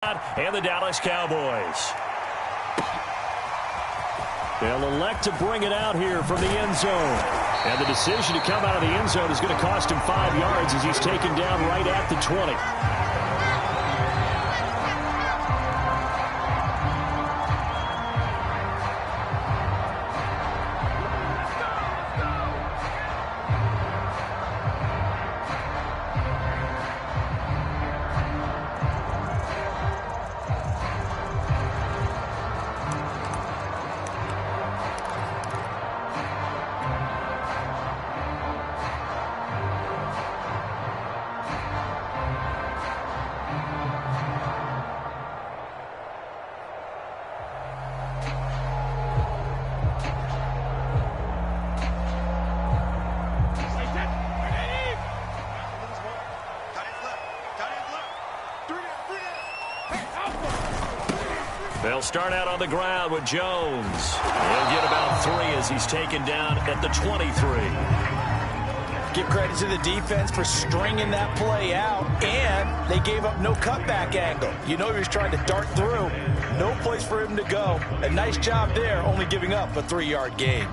and the Dallas Cowboys. They'll elect to bring it out here from the end zone. And the decision to come out of the end zone is going to cost him 5 yards as he's taken down right at the 20. They'll start out on the ground with Jones. He'll get about 3 as he's taken down at the 23. Give credit to the defense for stringing that play out, and they gave up no cutback angle. You know he was trying to dart through. No place for him to go. A nice job there, only giving up a 3-yard gain.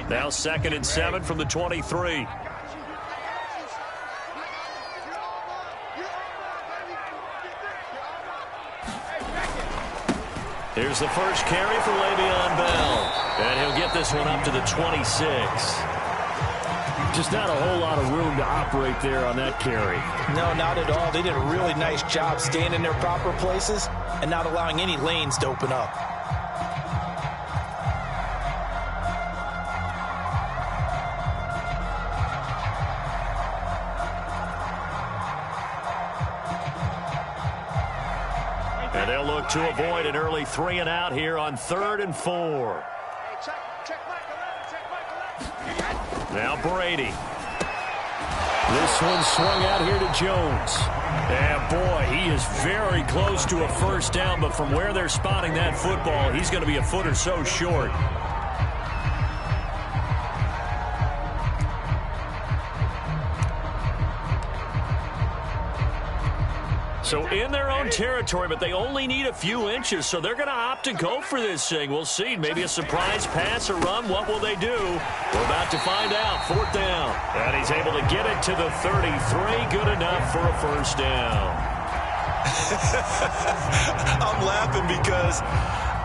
Now 2nd and 7 from the 23. Here's the first carry for Le'Veon Bell. And he'll get this one up to the 26. Just not a whole lot of room to operate there on that carry. No, not at all. They did a really nice job staying in their proper places and not allowing any lanes to open up. And they'll look to avoid an early 3 and out here on 3rd and 4. Now Brady. This one swung out here to Jones. And boy, he is very close to a first down, but from where they're spotting that football, he's going to be a foot or so short. So in their own territory, but they only need a few inches, so they're going to opt to go for this thing. We'll see. Maybe a surprise pass or run. What will they do? We're about to find out. 4th down. And he's able to get it to the 33. Good enough for a first down. I'm laughing because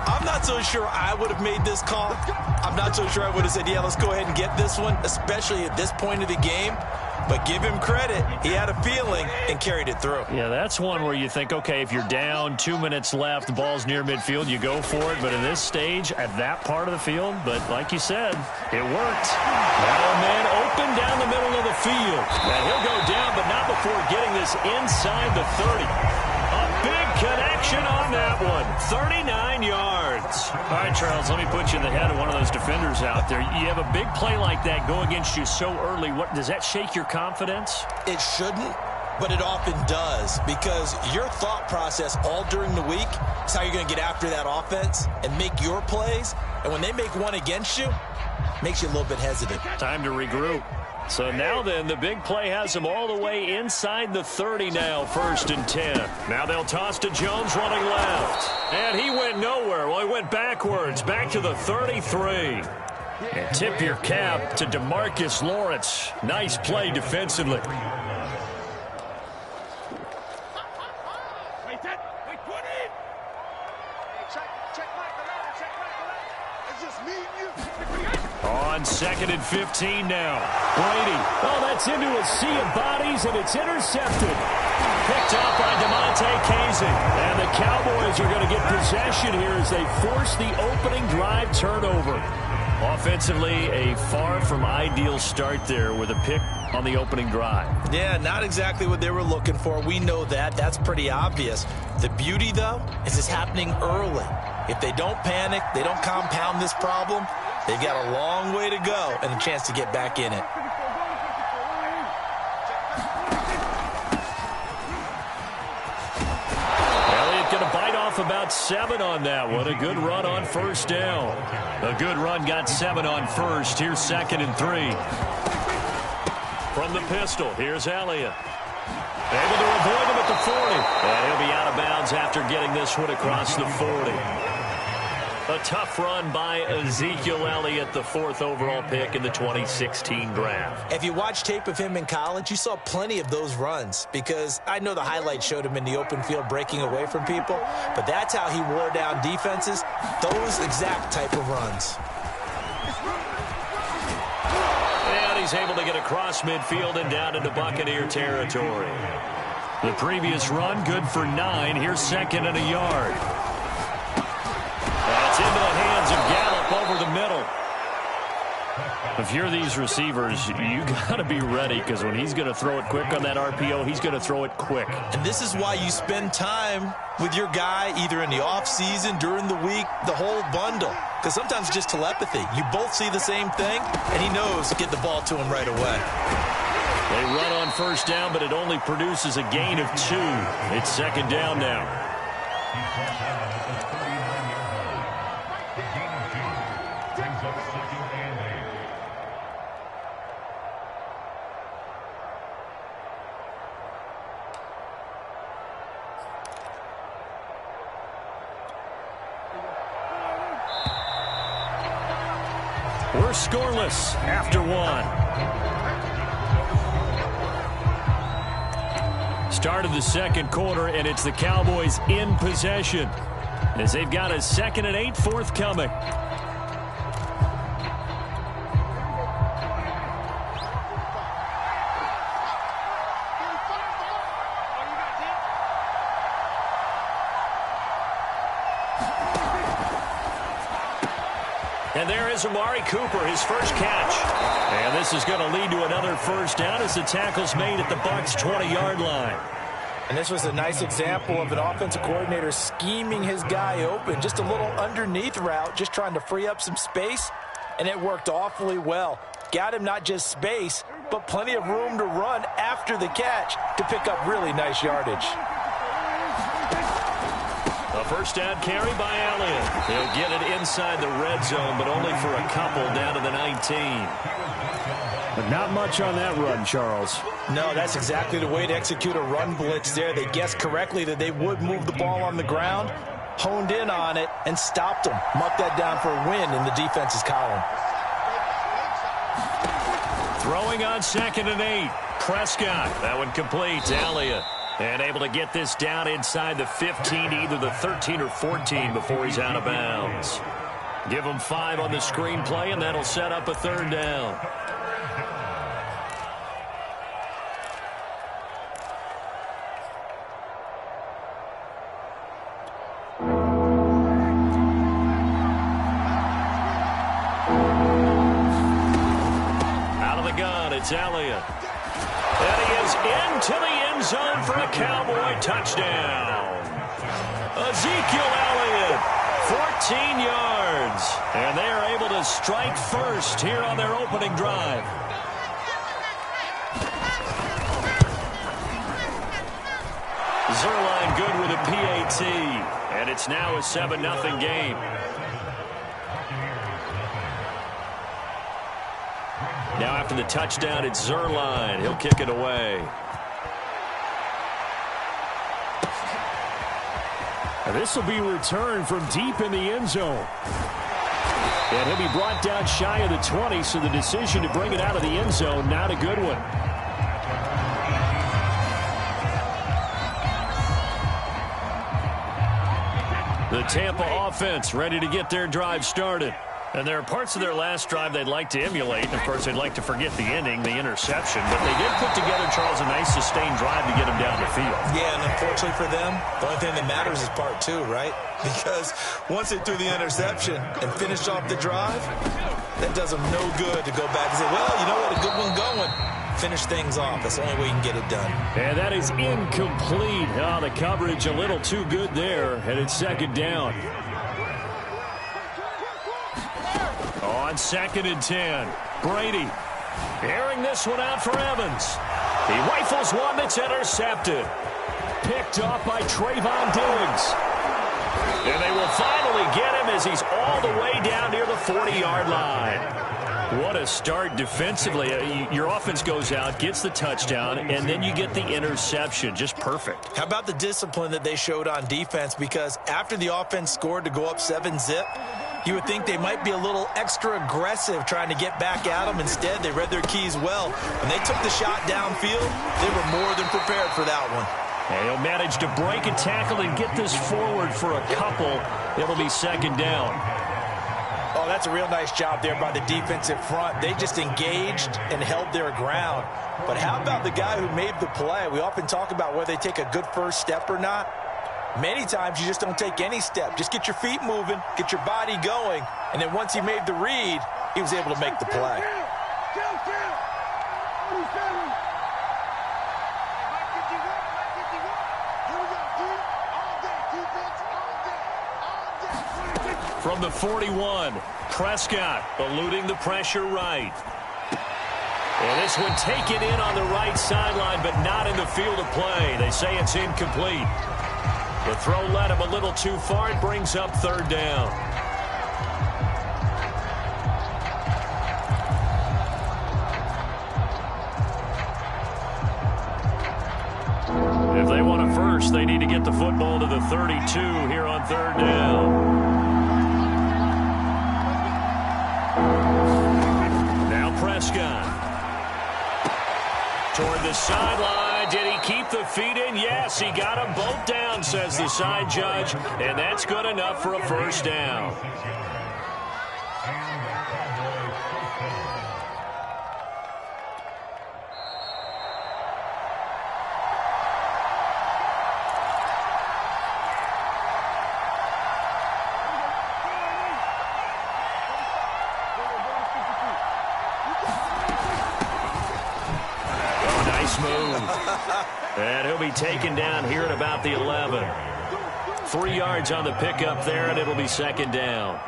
I'm not so sure I would have made this call. I'm not so sure I would have said, yeah, let's go ahead and get this one, especially at this point of the game. But give him credit. He had a feeling and carried it through. Yeah, that's one where you think, okay, if you're down, 2 minutes left, the ball's near midfield, you go for it. But in this stage, at that part of the field, but like you said, it worked. Now a man open down the middle of the field. And he'll go down, but not before getting this inside the 30. A big connection on that one. 39 yards. All right, Charles, let me put you in the head of one of those defenders out there. You have a big play like that go against you so early. What does that shake your confidence? It shouldn't, but it often does, because your thought process all during the week is how you're going to get after that offense and make your plays. And when they make one against you, it makes you a little bit hesitant. Time to regroup. So now then, the big play has him all the way inside the 30 now, 1st and 10. Now they'll toss to Jones running left. And he went nowhere. Well, he went backwards, back to the 33. And tip your cap to DeMarcus Lawrence. Nice play defensively. On 2nd and 15 now. Brady. Oh, that's into a sea of bodies, and it's intercepted. Picked up by DeMonte Casey. And the Cowboys are going to get possession here as they force the opening drive turnover. Offensively, a far from ideal start there with a pick on the opening drive. Yeah, not exactly what they were looking for. We know that. That's pretty obvious. The beauty, though, is it's happening early. If they don't panic, they don't compound this problem, they've got a long way to go and a chance to get back in it. about 7 on that one. A good run on first down. A good run got 7 on first. Here's 2nd and 3. From the pistol, here's Elliott. Able to avoid him at the 40. And he'll be out of bounds after getting this one across the 40. A tough run by Ezekiel Elliott, the 4th overall pick in the 2016 draft. If you watch tape of him in college, you saw plenty of those runs, because I know the highlights showed him in the open field breaking away from people, but that's how he wore down defenses, those exact type of runs. And he's able to get across midfield and down into Buccaneer territory. The previous run, good for 9. Here's 2nd and a yard. That's into the hands of Gallup over the middle. If you're these receivers, you got to be ready, because when he's going to throw it quick on that RPO, he's going to throw it quick. And this is why you spend time with your guy either in the offseason, during the week, the whole bundle. Because sometimes it's just telepathy. You both see the same thing, and he knows to get the ball to him right away. They run on first down, but it only produces a gain of 2. It's 2nd down now. We're scoreless after 1. Start of the second quarter, and it's the Cowboys in possession as they've got a 2nd and 8 forthcoming. And there is Amari Cooper, his first catch. And this is going to lead to another first down as the tackle's made at the Bucs' 20-yard line. And this was a nice example of an offensive coordinator scheming his guy open. Just a little underneath route, just trying to free up some space, and it worked awfully well. Got him not just space, but plenty of room to run after the catch to pick up really nice yardage. A first down carry by Elliott. He'll get it inside the red zone, but only for a couple down to the 19. But not much on that run, Charles. No, that's exactly the way to execute a run blitz there. They guessed correctly that they would move the ball on the ground, honed in on it, and stopped them. Mucked that down for a win in the defense's column. Throwing on 2nd and 8. Prescott. That one complete to Elliott. And able to get this down inside the 15, either the 13 or 14 before he's out of bounds. Give him 5 on the screenplay, and that'll set up a 3rd down. Out of the gun, it's Elliott. And he is into the end zone for a Cowboy touchdown. Ezekiel Elliott, 14 yards. And they are able to strike first here on their opening drive. Zerline good with a PAT. And it's now a 7-0 game. Now after the touchdown, it's Zerline. He'll kick it away. This will be returned from deep in the end zone. And he'll be brought down shy of the 20, so the decision to bring it out of the end zone, not a good one. The Tampa offense ready to get their drive started. And there are parts of their last drive they'd like to emulate. And, of course, they'd like to forget the ending, the interception. But they did put together, Charles, a nice sustained drive to get them down the field. Yeah, and unfortunately for them, the only thing that matters is part 2, right? Because once they threw the interception and finished off the drive, that does them no good to go back and say, well, you know what, a good one going. Finish things off. That's the only way you can get it done. And that is incomplete. Oh, the coverage a little too good there. And it's 2nd down. On 2nd and 10, Brady airing this one out for Evans. He rifles one that's intercepted. Picked off by Trayvon Diggs. And they will finally get him as he's all the way down near the 40-yard line. What a start defensively. Your offense goes out, gets the touchdown, and then you get the interception. Just perfect. How about the discipline that they showed on defense? Because after the offense scored to go up 7-zip, you would think they might be a little extra aggressive trying to get back at them. Instead, they read their keys well. When they took the shot downfield, they were more than prepared for that one. And he'll manage to break a tackle and get this forward for a couple. It'll be second down. Oh, that's a real nice job there by the defensive front. They just engaged and held their ground. But how about the guy who made the play? We often talk about whether they take a good first step or not. Many times you just don't take any step. Just get your feet moving, get your body going, and then once he made the read, he was able to make the play. From the 41, Prescott eluding the pressure right. And this one taken in on the right sideline, but not in the field of play. They say it's incomplete. The throw led him a little too far. It brings up third down. If they want a first, they need to get the football to the 32 here on third down. Now Prescott. Toward the sideline. Did he keep the feet in? Yes, he got them both down, says the side judge. And that's good enough for a first down. And he'll be taken down here at about the 11. 3 yards on the pickup there, and it'll be second down.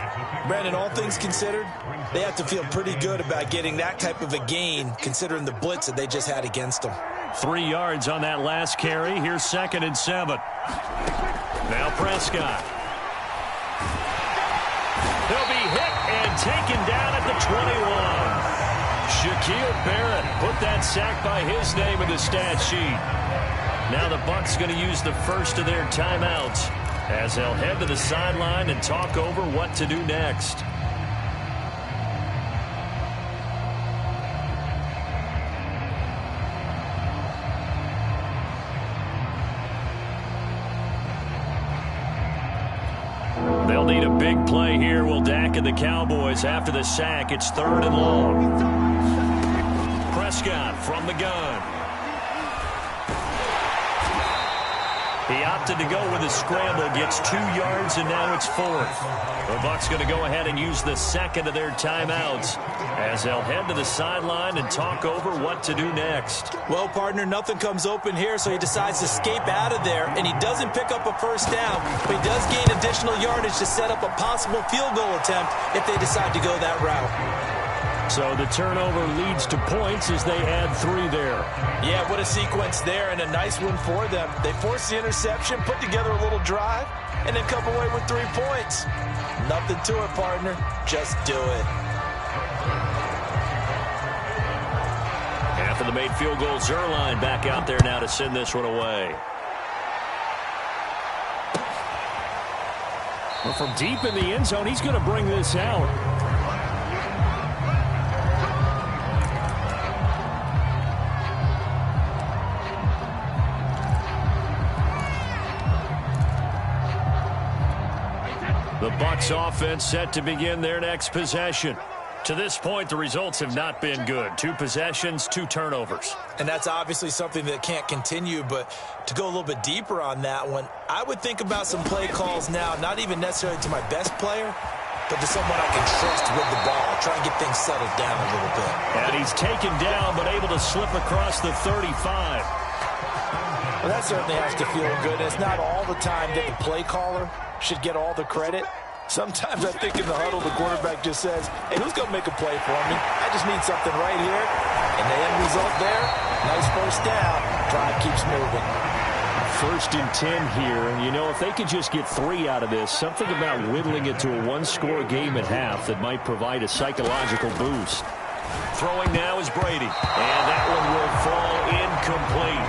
Brandon, all things considered, they have to feel pretty good about getting that type of a gain, considering the blitz that they just had against them. 3 yards on that last carry. Here's 2nd and 7. Now Prescott. He'll be hit and taken down at the 21. Shaquille Barrett put that sack by his name in the stat sheet. Now the Bucs going to use the first of their timeouts as they'll head to the sideline and talk over what to do next. They'll need a big play here. Will Dak and the Cowboys after the sack. It's 3rd and long. Prescott from the gun. He opted to go with a scramble, gets 2 yards, and now it's 4th. The Bucs going to go ahead and use the second of their timeouts as they'll head to the sideline and talk over what to do next. Well, partner, nothing comes open here, so he decides to escape out of there, and he doesn't pick up a first down, but he does gain additional yardage to set up a possible field goal attempt if they decide to go that route. So the turnover leads to points as they add 3 there. Yeah, what a sequence there, and a nice one for them. They force the interception, put together a little drive, and then come away with 3 points. Nothing to it, partner. Just do it. After the made field goal, Zerline back out there now to send this one away. Well, from deep in the end zone, he's going to bring this out. The Bucs offense set to begin their next possession. To this point, the results have not been good. 2 possessions, 2 turnovers. And that's obviously something that can't continue, but to go a little bit deeper on that one, I would think about some play calls now, not even necessarily to my best player, but to someone I can trust with the ball. Try and get things settled down a little bit. And he's taken down, but able to slip across the 35. Well, that certainly has to feel good. It's not all the time that the play caller should get all the credit. Sometimes I think in the huddle, the quarterback just says, hey, who's going to make a play for me? I just need something right here. And the end result there, nice first down. Drive keeps moving. 1st and 10 here. And, you know, if they could just get 3 out of this, something about whittling it to a one-score game at half that might provide a psychological boost. Throwing now is Brady. And that one will fall incomplete.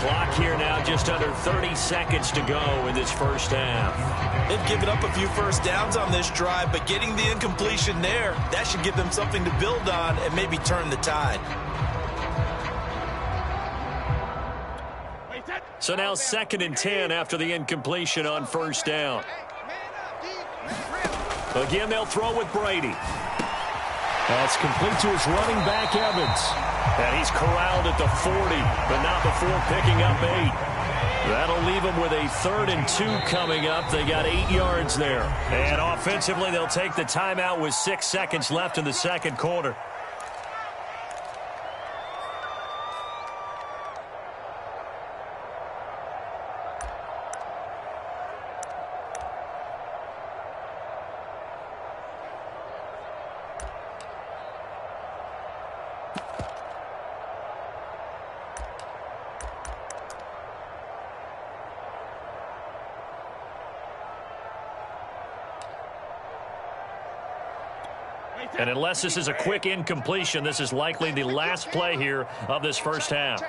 Clock here now just under 30 seconds to go in this first half. They've given up a few first downs on this drive, but getting the incompletion there, that should give them something to build on and maybe turn the tide. So now 2nd and 10 after the incompletion on first down. Again, they'll throw with Brady. That's complete to his running back, Evans. And he's corralled at the 40, but not before picking up 8. That'll leave them with a 3rd and 2 coming up. They got 8 yards there. And offensively, they'll take the timeout with 6 seconds left in the second quarter. And unless this is a quick incompletion, this is likely the last play here of this first half.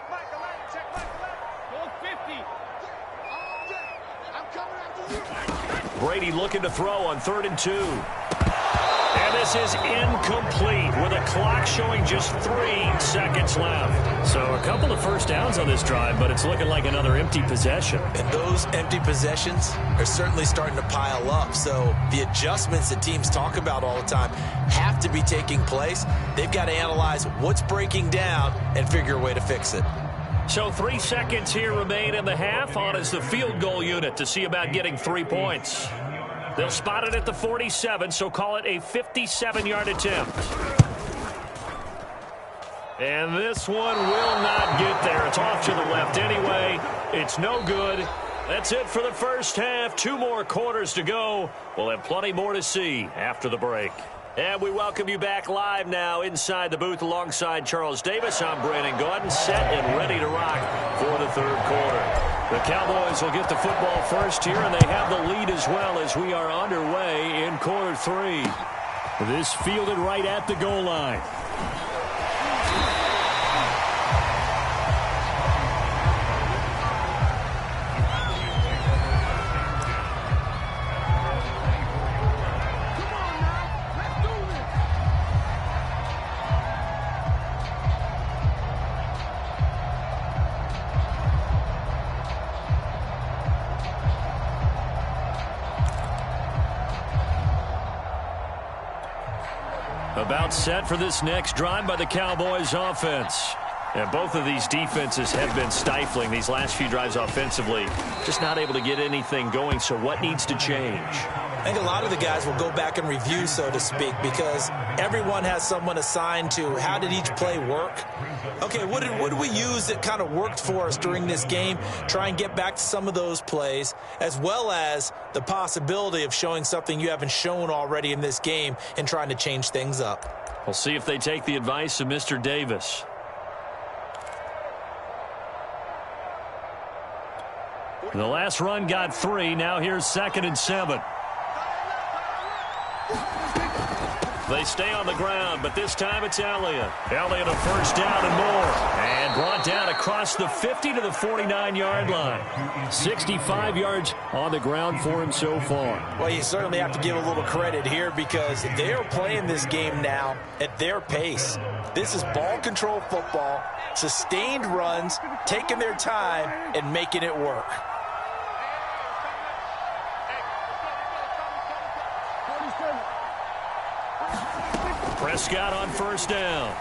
Brady looking to throw on 3rd and 2. And this is incomplete with a clock showing just 3 seconds left. So a couple of first downs on this drive, but it's looking like another empty possession. And those empty possessions are certainly starting to pile up. So the adjustments that teams talk about all the time have to be taking place. They've got to analyze what's breaking down and figure a way to fix it. So 3 seconds here remain in the half. On is the field goal unit to see about getting 3 points. They'll spot it at the 47, so call it a 57-yard attempt. And this one will not get there. It's off to the left anyway. It's no good. That's it for the first half. 2 more quarters to go. We'll have plenty more to see after the break. And we welcome you back live now inside the booth alongside Charles Davis. I'm Brandon Gordon, set and ready to rock for the 3rd quarter. The Cowboys will get the football first here, and they have the lead as well as we are underway in quarter 3. This fielded right at the goal line. About set for this next drive by the Cowboys offense. And both of these defenses have been stifling these last few drives offensively. Just not able to get anything going, so what needs to change? I think a lot of the guys will go back and review, so to speak, because everyone has someone assigned to how did each play work. Okay, what did we use that kind of worked for us during this game? Try and get back to some of those plays, as well as the possibility of showing something you haven't shown already in this game and trying to change things up. We'll see if they take the advice of Mr. Davis. The last run got 3. Now here's 2nd and 7. They stay on the ground, but this time it's Elliott. Elliott a first down and more. And brought down across the 50 to the 49-yard line. 65 yards on the ground for him so far. Well, you certainly have to give a little credit here because they are playing this game now at their pace. This is ball control football, sustained runs, taking their time, and making it work. Prescott on first down.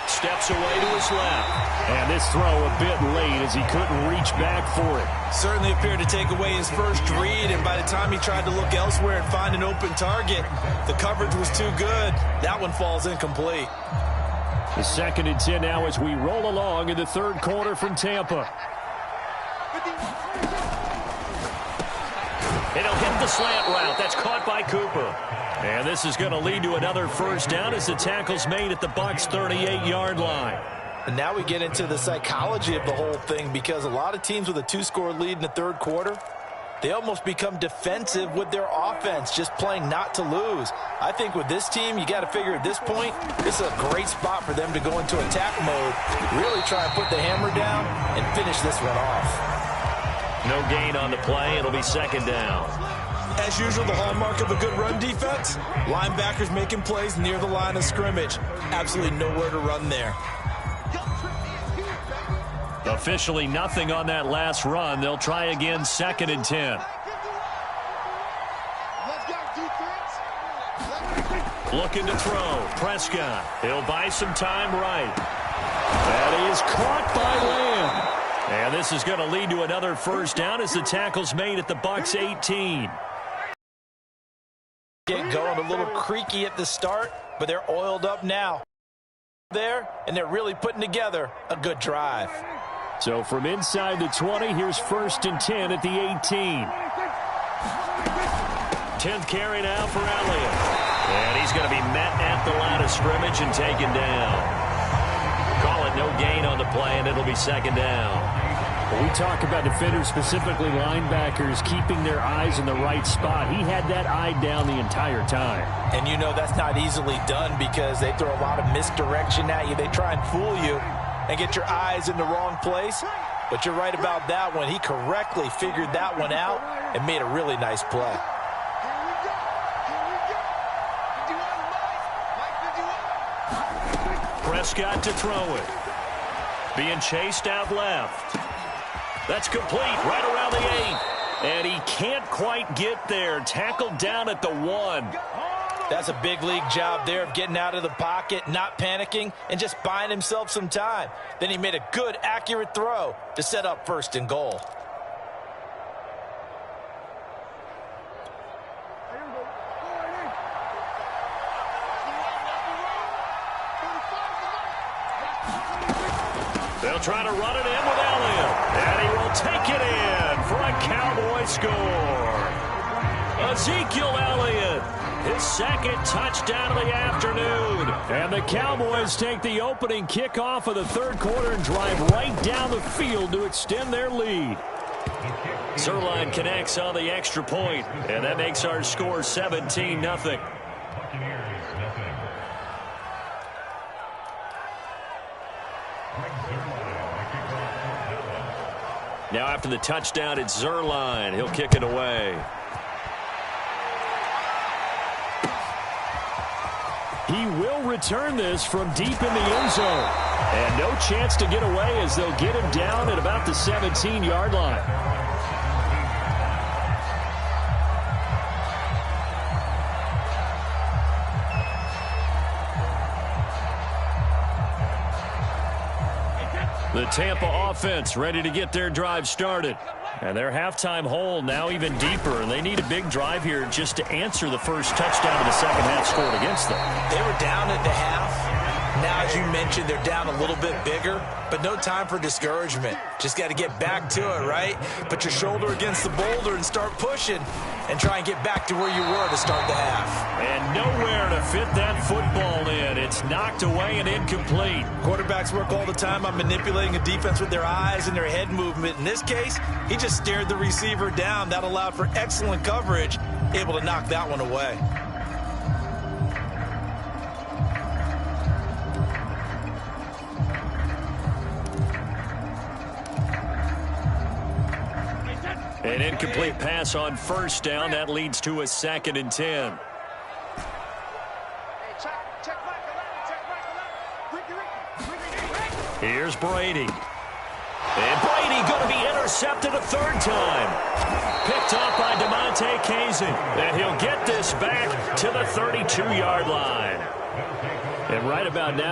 Steps away to his left. And this throw a bit late as he couldn't reach back for it. Certainly appeared to take away his first read, and by the time he tried to look elsewhere and find an open target, the coverage was too good. That one falls incomplete. The 2nd and 10 now as we roll along in the 3rd quarter from Tampa. It'll hit the slant route. That's caught by Cooper. And this is going to lead to another first down as the tackle's made at the Bucs' 38-yard line. And now we get into the psychology of the whole thing, because a lot of teams with a 2-score lead in the third quarter, they almost become defensive with their offense, just playing not to lose. I think with this team, you got to figure at this point, this is a great spot for them to go into attack mode, really try and put the hammer down and finish this one off. No gain on the play. It'll be second down. As usual, the hallmark of a good run defense, linebackers making plays near the line of scrimmage. Absolutely nowhere to run there. Officially nothing on that last run. They'll try again, 2nd and 10. Looking to throw. Prescott. He'll buy some time right. That is caught by Lamb. And this is going to lead to another first down as the tackle's made at the Bucs 18. Get going a little creaky at the start, but they're oiled up now. There, and they're really putting together a good drive. So from inside the 20, here's 1st and 10 at the 18. 10th carry now for Elliott. And he's going to be met at the line of scrimmage and taken down. Call it no gain on the play, and it'll be second down. When we talk about defenders, specifically linebackers, keeping their eyes in the right spot, he had that eye down the entire time. And you know that's not easily done, because they throw a lot of misdirection at you. They try and fool you and get your eyes in the wrong place. But you're right about that one. He correctly figured that one out and made a really nice play. Prescott to throw it. Being chased out left. That's complete right around the 8. And he can't quite get there. Tackled down at the 1. That's a big league job there of getting out of the pocket, not panicking, and just buying himself some time. Then he made a good, accurate throw to set up 1st and goal. They'll try to run it in with Elliott. And he will take it in for a Cowboy score. Ezekiel Elliott, his 2nd touchdown of the afternoon. And the Cowboys take the opening kickoff of the third quarter and drive right down the field to extend their lead. Zerline connects on the extra point, and that makes our score 17-0. Now after the touchdown, it's Zerline. He'll kick it away. He will return this from deep in the end zone. And no chance to get away as they'll get him down at about the 17-yard line. The Tampa offense ready to get their drive started. And their halftime hole now even deeper, and they need a big drive here just to answer the first touchdown of the second half scored against them. They were down at the half. Now, as you mentioned, they're down a little bit bigger, but no time for discouragement. Just got to get back to it, right? Put your shoulder against the boulder and start pushing and try and get back to where you were to start the half. And nowhere to fit that football in. It's knocked away and incomplete. Quarterbacks work all the time on manipulating a defense with their eyes and their head movement. In this case, he just stared the receiver down. That allowed for excellent coverage, able to knock that one away. An incomplete pass on first down. That leads to a 2nd and 10. Here's Brady. And Brady going to be intercepted a 3rd time. Picked off by DeMonte Kazin. And he'll get this back to the 32-yard line. And right about now,